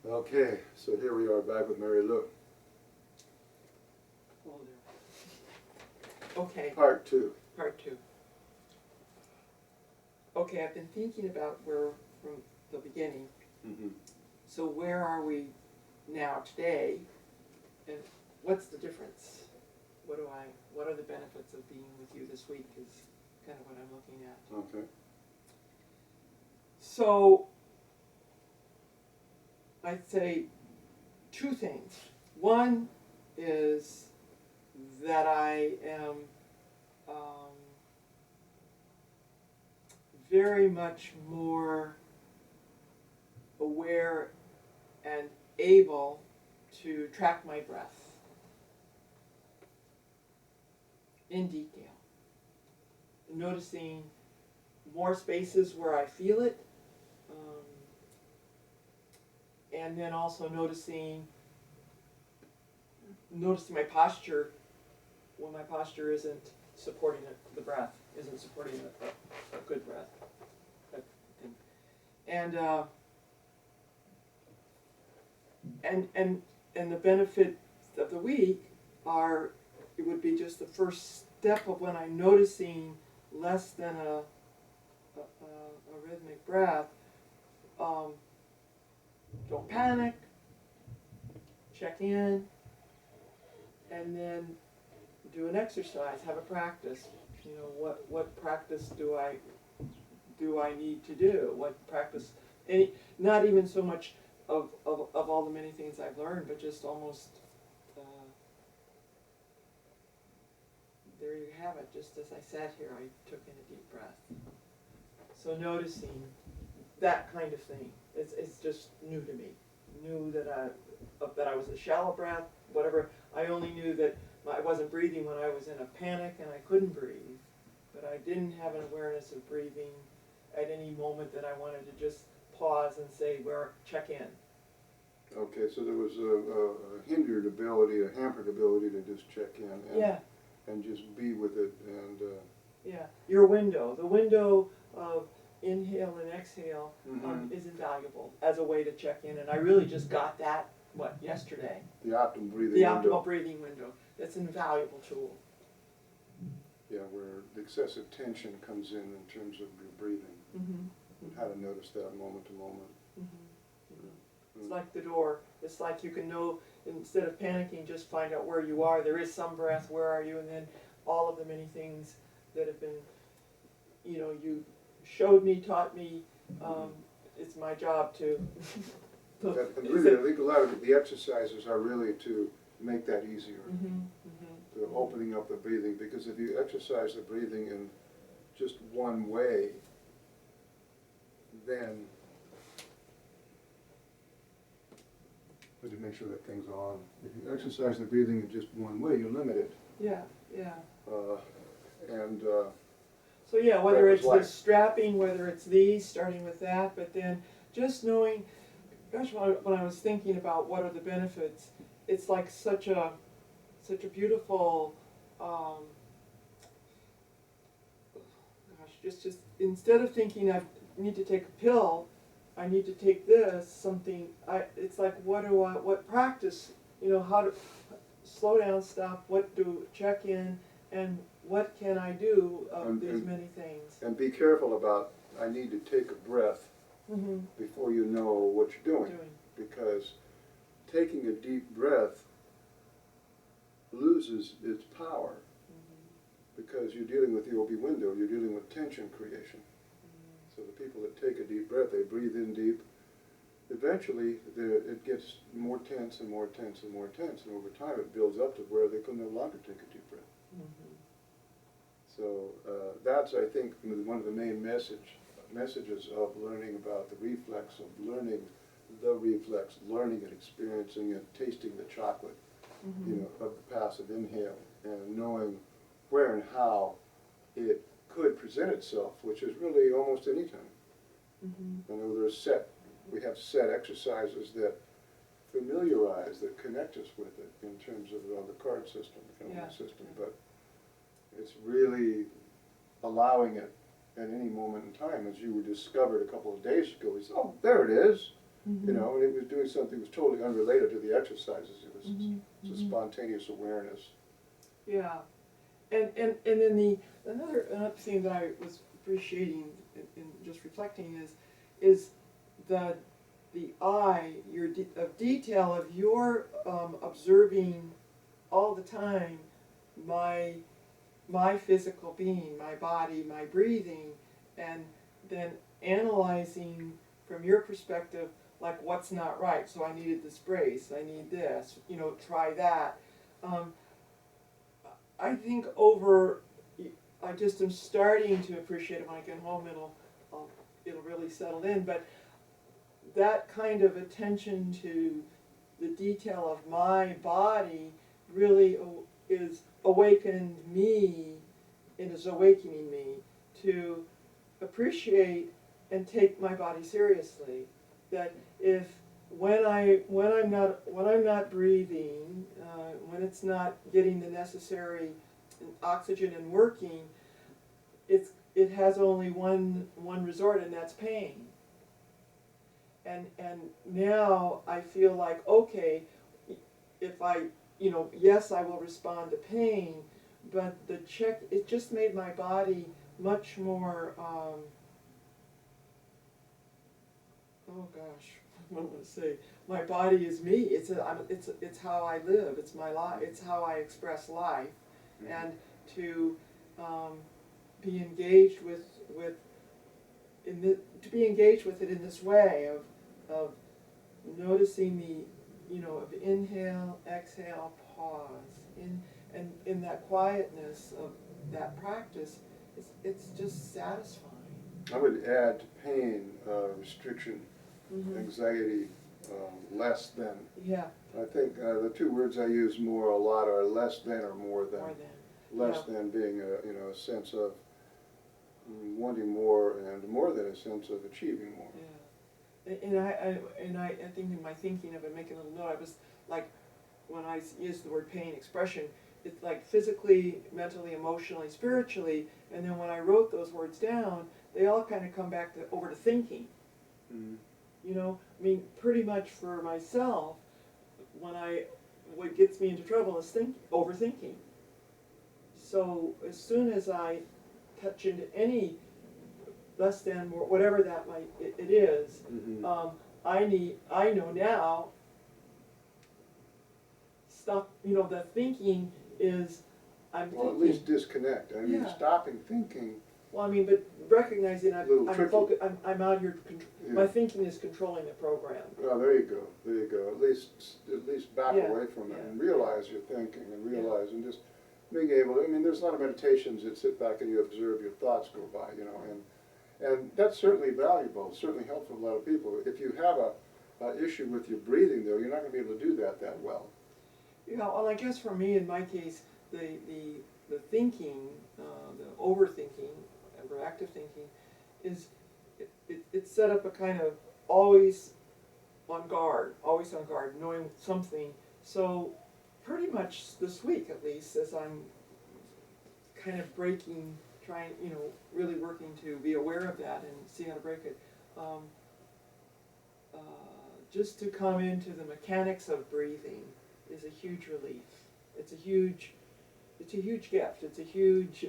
Okay, so here we are back with Mary Lou. Hello there. Okay, Part 2. part 2. Okay, I've been thinking about where, from the beginning, Mm-hmm. so where are we now today, and what's the difference? What are the benefits of being with you this week is kind of what I'm looking at. Okay. So, I'd say two things. One is that I am very much more aware and able to track my breath in detail. Noticing more spaces where I feel it, and then also noticing my posture when my posture isn't supporting the breath, isn't supporting a good breath. And the benefit of the week are, it would be just the first step of when I'm noticing less than a rhythmic breath. Don't panic, check in, and then do an exercise, have a practice. You know, what practice do I need to do? What practice, not even so much of all the many things I've learned, but just almost, there you have it. Just as I sat here, I took in a deep breath. So noticing that kind of thing, it's just new to me. Knew that I was a shallow breath, whatever. I only knew that I wasn't breathing when I was in a panic and I couldn't breathe, but I didn't have an awareness of breathing at any moment that I wanted to just pause and say, check in. Okay, so there was a hindered ability, a hampered ability to just check in and just be with it. And yeah, your window, the window of inhale and exhale, is invaluable as a way to check in. And I really just got that, yesterday? the optimal breathing The window. optimal breathing window. That's an invaluable tool. Yeah, where the excessive tension comes in terms of your breathing. Mm-hmm. And how to notice that moment to moment. Mm-hmm. It's like the door. It's like you can know, instead of panicking, just find out where you are. There is some breath, where are you? And then all of the many things that have been, you showed me, taught me. It's my job to. And really, I think a lot of the exercises are really to make that easier. To opening up the breathing, because if you exercise the breathing in just one way, then but to make sure that thing's on. If you exercise the breathing in just one way, you limit it. Yeah. So yeah, whether it's the strapping, whether it's these, starting with that, but then just knowing, gosh, when I was thinking about what are the benefits, it's like such a beautiful, just instead of thinking I need to take a pill, I need to take this, something, it's like what practice, how to slow down, stop, check in, and what can I do of these many things. And be careful about, I need to take a breath before you know what you're doing. Because taking a deep breath loses its power because you're dealing with the OB window, you're dealing with tension creation. So the people that take a deep breath, they breathe in deep, eventually it gets more tense and more tense and more tense, and over time it builds up to where they can no longer take a deep breath. So that's, I think, one of the main messages of learning about the reflex, of learning the reflex, learning it, experiencing it, tasting the chocolate, of the passive inhale, and knowing where and how it could present itself, which is really almost any time. I know we have set exercises that familiarize, that connect us with it in terms of the card system, the system, but it's really allowing it at any moment in time, as you were discovered a couple of days ago. We said, oh, there it is. you know, and it was doing something that was totally unrelated to the exercises. It was just spontaneous awareness. Yeah, and then another thing that I was appreciating in just reflecting is the eye, of detail of your observing all the time my physical being, my body, my breathing, and then analyzing from your perspective, like what's not right. So I needed this brace, I need this, you know, try that. I think I just am starting to appreciate it. When I get home, it'll really settle in, but that kind of attention to the detail of my body really is awakened me, and is awakening me to appreciate and take my body seriously. That if when I'm not breathing, when it's not getting the necessary oxygen and working, it has only one resort, and that's pain. And now I feel like, okay, if yes, I will respond to pain, but it just made my body much more, oh gosh, what am I going to say? My body is me. It's how I live. It's my life. It's how I express life, and to be engaged to be engaged with it in this way of noticing of inhale, exhale, pause, and in that quietness of that practice, it's just satisfying. I would add to pain, restriction, anxiety, less than. Yeah. I think the two words I use a lot are less than or more than. More than. Less than being a sense of wanting more, and more than a sense of achieving more. Yeah. And I think in my thinking of it, making a little note, I was like, when I use the word pain expression, it's like physically, mentally, emotionally, spiritually, and then when I wrote those words down, they all kind of come back over to thinking. You know, I mean, pretty much for myself, what gets me into trouble is overthinking. So as soon as I touch into any less than, more, whatever that it is, I know now, stop, the thinking is, I'm thinking. Well, at least disconnect. I mean, stopping thinking. Well, I mean, but recognizing I'm out here, my thinking is controlling the program. Oh, there you go, there you go. At least back away from it and realize you're thinking, and realize, and just being able to, I mean, there's a lot of meditations that sit back and you observe your thoughts go by, and that's certainly valuable, certainly helpful to a lot of people. If you have an issue with your breathing, though, you're not going to be able to do that well. Yeah, well, I guess for me, in my case, the thinking, the overthinking, reactive thinking, is it's set up a kind of always on guard, knowing something. So pretty much this week, at least, as I'm kind of trying, really working to be aware of that and see how to break it, just to come into the mechanics of breathing is a huge relief. It's a huge gift. It's a huge,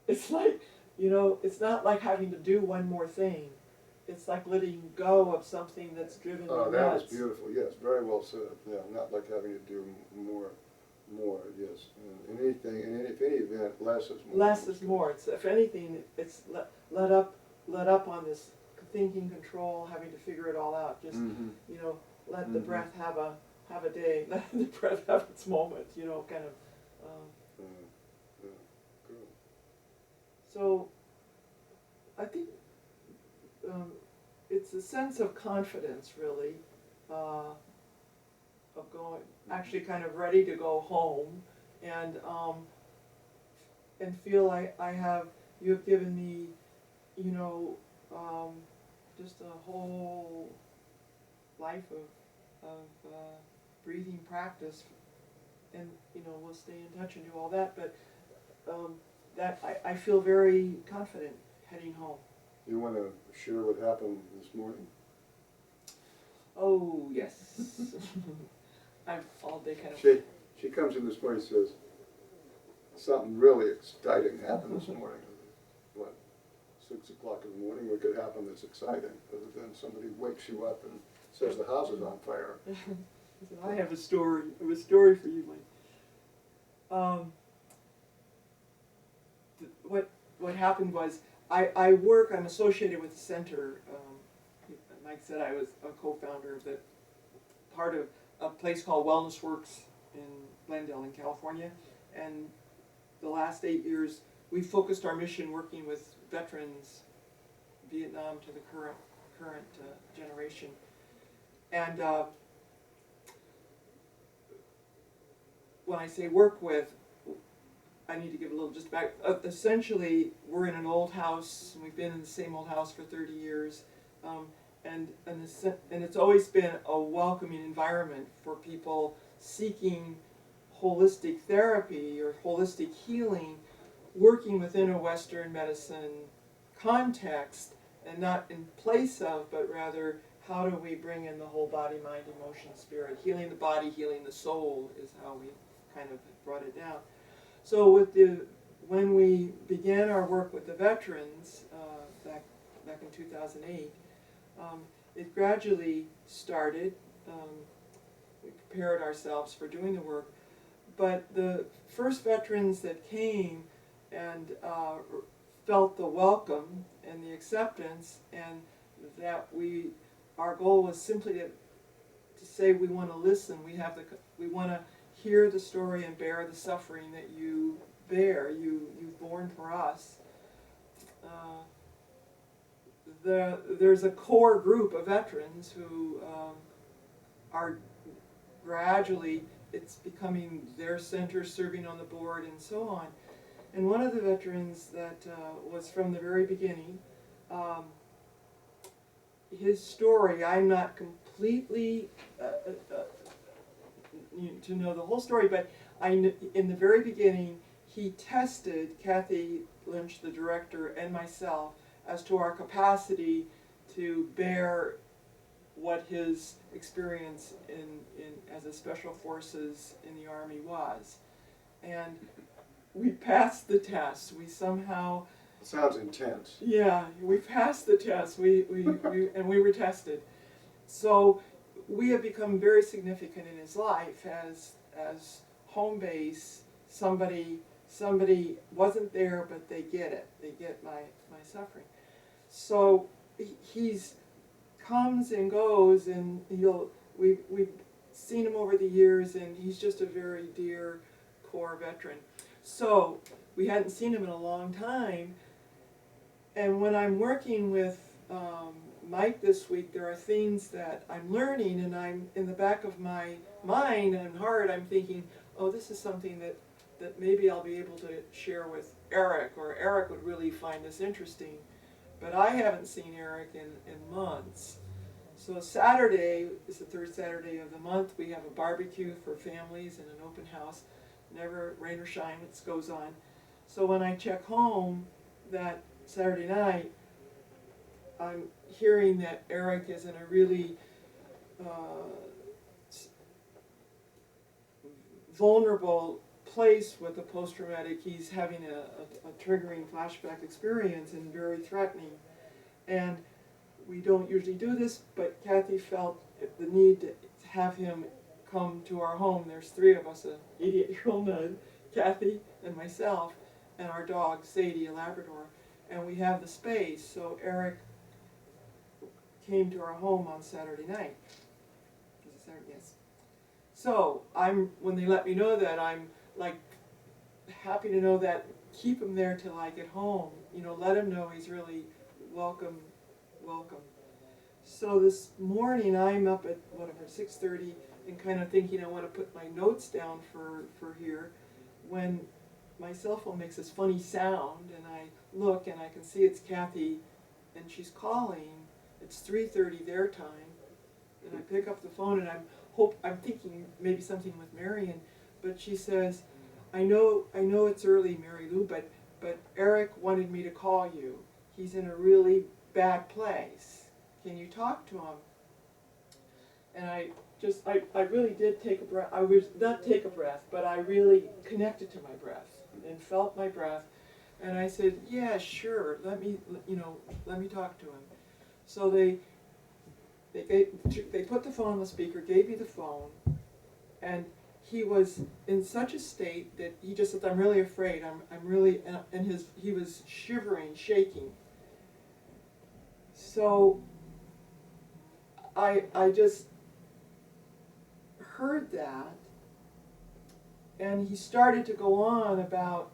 it's like, it's not like having to do one more thing. It's like letting go of something that's driven you nuts. Oh, that was beautiful, yes, very well said. Yeah, not like having to do more, yes. In any event, less is more. Less is more. It's, if anything, it's let up on this thinking control, having to figure it all out. Just, let the breath have a day, let the breath have its moment, kind of. Good. So, I think it's a sense of confidence, really, of going, actually kind of ready to go home, and feel like you have given me, just a whole life of breathing practice, and we'll stay in touch and do all that, but that I feel very confident heading home. You want to share what happened this morning? Oh, yes. I'm all day kind of. She comes in this morning and says, something really exciting happened this morning. What, 6 o'clock in the morning, what could happen that's exciting, other than somebody wakes you up and says the house is on fire? I have a story. I have a story for you, Mike. What happened was, I'm associated with the center. Mike said I was a co-founder of part of a place called Wellness Works in Glendale in California. And the last 8 years, we focused our mission working with veterans, Vietnam to the current generation. And when I say work with, I need to give a little just back. Essentially, we're in an old house, and we've been in the same old house for 30 years. And it's always been a welcoming environment for people seeking holistic therapy or holistic healing, working within a Western medicine context, and not in place of, but rather how do we bring in the whole body, mind, emotion, spirit. Healing the body, healing the soul is how we kind of brought it down. So when we began our work with the veterans back in 2008, it gradually started. We prepared ourselves for doing the work, but the first veterans that came and felt the welcome and the acceptance, and that our goal was simply to say we want to listen. We want to hear the story and bear the suffering that you bear. You've borne for us. There's a core group of veterans who are gradually, it's becoming their center, serving on the board and so on. And one of the veterans that was from the very beginning, his story, I'm not completely to know the whole story, but in the very beginning, he tested Kathy Lynch, the director, and myself as to our capacity to bear what his experience as a special forces in the Army was. And we passed the test. We somehow... Sounds intense. Yeah, we passed the test. And we were tested. So we have become very significant in his life as home base. Somebody wasn't there, but they get it. They get my suffering. So he's comes and goes, and we've seen him over the years, and he's just a very dear core veteran. So we hadn't seen him in a long time, and when I'm working with Mike this week, there are things that I'm learning, and I'm in the back of my mind and heart, I'm thinking, oh, this is something that maybe I'll be able to share with Eric, or Eric would really find this interesting. But I haven't seen Eric in months. So Saturday is the third Saturday of the month. We have a barbecue for families and an open house. Never rain or shine, it goes on. So when I check home that Saturday night, I'm hearing that Eric is in a really vulnerable place with the post-traumatic. He's having a triggering flashback experience and very threatening. And we don't usually do this, but Kathy felt the need to have him come to our home. There's three of us, an 88-year-old nun, Kathy, and myself, and our dog, Sadie, a Labrador. And we have the space, so Eric came to our home on Saturday night. Was it Saturday? Yes. So when they let me know that, I'm like happy to know that, keep him there till I get home. Let him know he's really welcome. So this morning I'm up at 6:30 and kind of thinking I want to put my notes down for here, when my cell phone makes this funny sound, and I look and I can see it's Kathy, and she's calling. It's 3:30 their time, and I pick up the phone, and I'm thinking maybe something with Marion, but she says, I know it's early, Mary Lou, but Eric wanted me to call you. He's in a really bad place. Can you talk to him? and I really did take a breath. I was not take a breath, but I really connected to my breath and felt my breath. And I said, yeah, sure, let me talk to him. So they put the phone on the speaker, gave me the phone, and he was in such a state that he just said, I'm really afraid, I'm really, and he was shivering, shaking. So I just heard that, and he started to go on about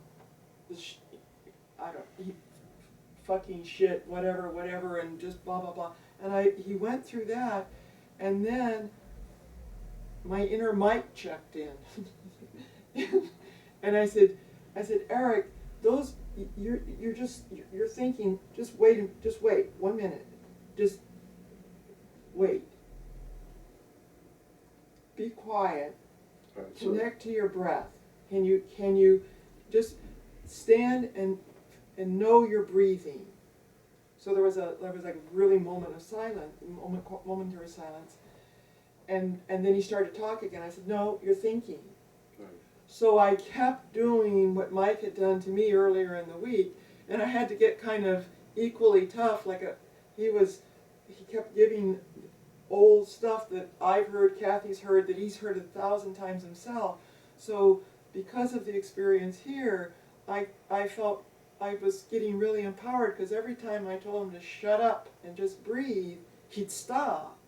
the fucking shit, whatever, and just blah, blah, blah. And he went through that, and then my inner Mike checked in. And I said, Eric, those, you're thinking, just wait 1 minute, just wait. Be quiet, connect to your breath. Can you just stand and know you're breathing? So there was like a really momentary silence, and then he started talking again. I said, no, you're thinking. Right. So I kept doing what Mike had done to me earlier in the week, and I had to get kind of equally tough. He kept giving old stuff that I've heard, Kathy's heard, that he's heard 1,000 times himself. So because of the experience here, I felt I was getting really empowered, because every time I told him to shut up and just breathe, he'd stop.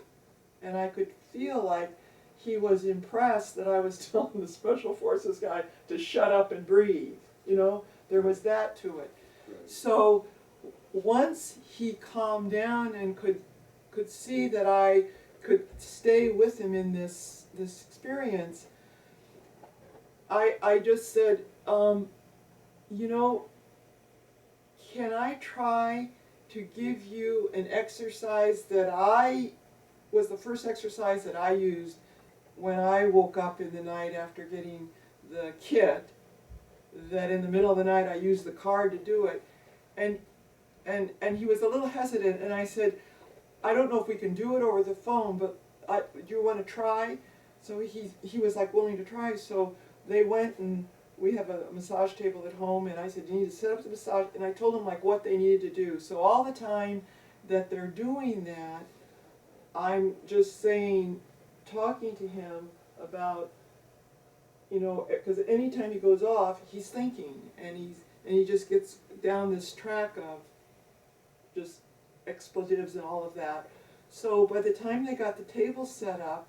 And I could feel like he was impressed that I was telling the Special Forces guy to shut up and breathe. There was that to it. Right. So once he calmed down and could see that I could stay with him in this experience, I just said, can I try to give you an exercise that was the first exercise that I used when I woke up in the night after getting the kit, that in the middle of the night I used the card to do it. And he was a little hesitant, and I said, I don't know if we can do it over the phone, but do you want to try? So he was like willing to try, so they went, and we have a massage table at home, and I said, you need to set up the massage, and I told them like what they needed to do. So all the time that they're doing that, I'm just talking to him about, because anytime he goes off, he's thinking, and he just gets down this track of just expletives and all of that. So by the time they got the table set up,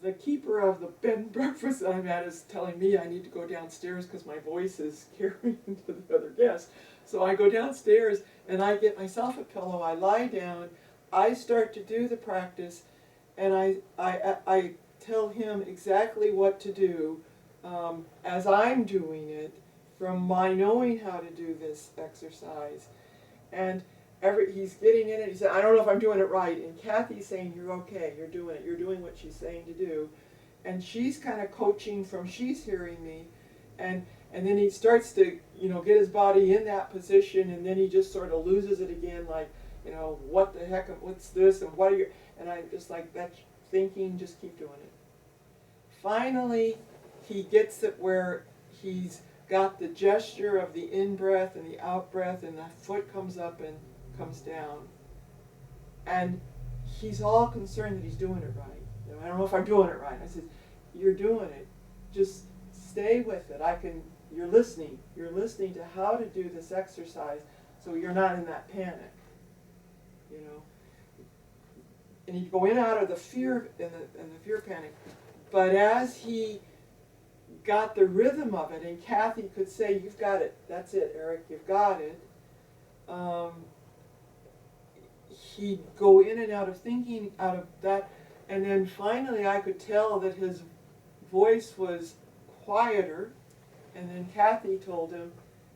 the keeper of the bed and breakfast that I'm at is telling me I need to go downstairs because my voice is carrying to the other guests. So I go downstairs and I get myself a pillow, I lie down, I start to do the practice, and I tell him exactly what to do as I'm doing it, from my knowing how to do this exercise. And he's getting in it, he said, I don't know if I'm doing it right, and Kathy's saying, you're okay, you're doing it, you're doing what she's saying to do. And she's kind of coaching from, she's hearing me, and then he starts to, get his body in that position, and then he just sort of loses it again, like, what the heck, what's this, and what are you, and I'm just like, that's thinking, just keep doing it. Finally, he gets it where he's got the gesture of the in-breath and the out-breath, and the foot comes up and comes down. And he's all concerned that he's doing it right. I don't know if I'm doing it right. I said, you're doing it. Just stay with it. You're listening. You're listening to how to do this exercise so you're not in that panic. And he'd go in and out of the fear and the fear panic. But as he got the rhythm of it, and Kathy could say, you've got it, that's it, Eric, you've got it, he'd go in and out of thinking, out of that, and then finally I could tell that his voice was quieter, and then Kathy told him,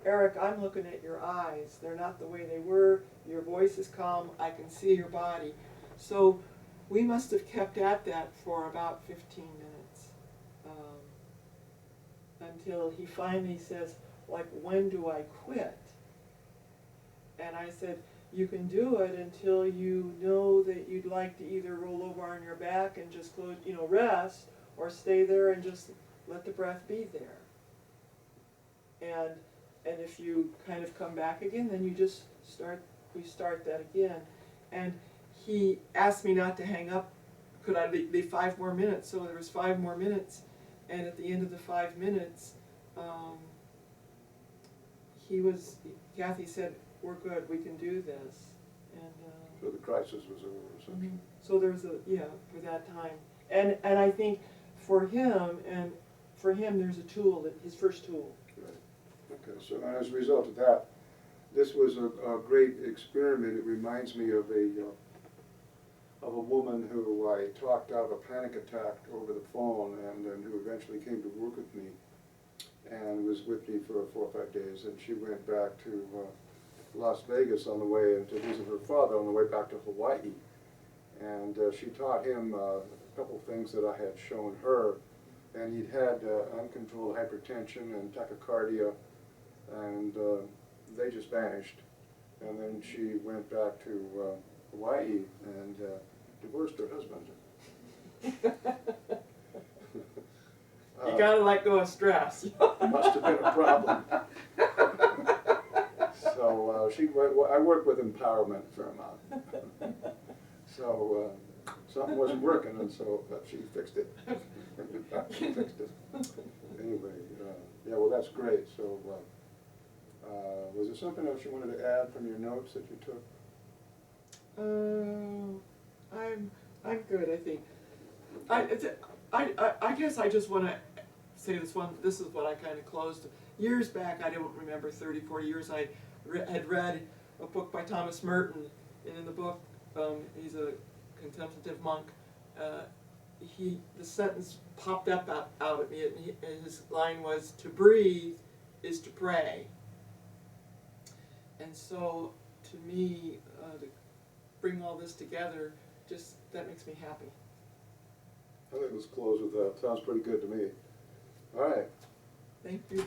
Eric, I'm looking at your eyes, they're not the way they were, your voice is calm, I can see your body. So we must have kept at that for about 15 minutes. Until he finally says, like, when do I quit? And I said, you can do it until you know that you'd like to either roll over on your back and just close, rest, or stay there and just let the breath be there. And if you kind of come back again, then you just start that again. And he asked me not to hang up. Could I leave 5 more minutes? So there was 5 more minutes, and at the end of the 5 minutes, Kathy said, "We're good, we can do this." And So the crisis was over, essentially. so there's for that time. And I think for him, there's a tool, his first tool. Right. Okay, so as a result of that, this was a great experiment. It reminds me of a woman who I talked out of a panic attack over the phone, and who eventually came to work with me and was with me for 4 or 5 days. And she went back to Las Vegas on the way, and to visit her father on the way back to Hawaii. And she taught him a couple things that I had shown her. And he'd had uncontrolled hypertension and tachycardia, and they just vanished. And then she went back to Hawaii and divorced her husband. You gotta let go of stress. Must have been a problem. So I worked with empowerment for a month. So something wasn't working, and so she fixed it. She fixed it. Anyway, yeah, well, that's great. So was there something else you wanted to add from your notes that you took? I'm good, I think. I guess I just want to say this one. This is what I kind of closed. Years back, I don't remember, 30, 40 years, I had read a book by Thomas Merton, and in the book, he's a contemplative monk. The sentence popped up out at me, and his line was, "To breathe is to pray." And so, to me, to bring all this together, that makes me happy. I think let's close with that. Sounds pretty good to me. All right. Thank you.